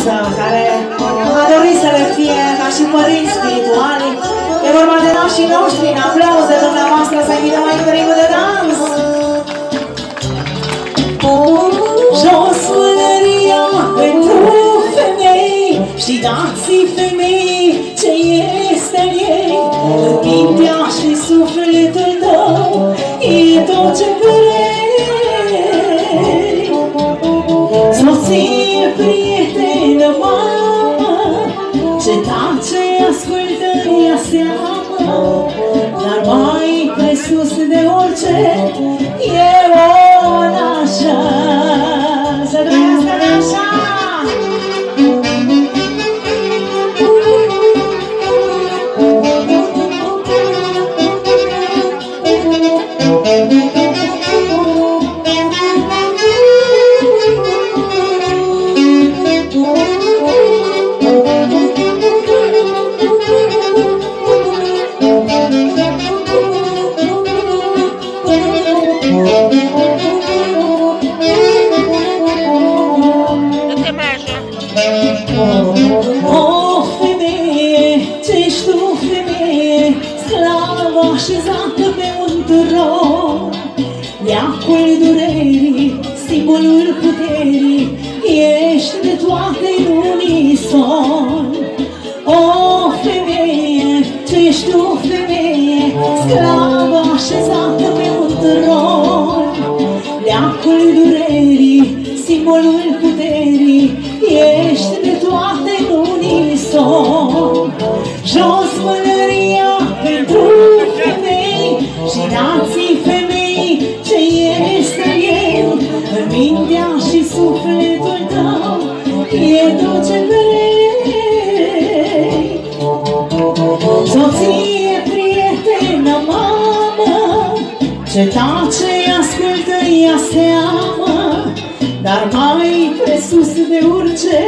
frumoasă care a dorit să le fie ca și părinți spirituali. E vorba de nașii noștri, în aplauze dumneavoastră să invităm mai pe ringul de dans. Jos mâneria pentru femei și dați-i femei ce este în ei. În mintea și sufletul tău e tot ce vrei. Soție, prietenă, mamă, ce tace, ascultă, ia seama. Dar mai presus de orice e o nașă. Să trăiască nașa! Așezată pe un tron, leacul durerii, simbolul puterii, ești de toate în unison. O femeie, ce ești tu, femeie, sclavă așezată pe un tron, leacul durerii, simbolul puterii, ești de toate în unison. Jos mâneria pentru femei și dați-i femei ce este în ei. În mintea și sufletul tău e tot ce vrei. Soție, prietenă, mamă, ce tace, ascultă, ia seama. Dar mai presus de orice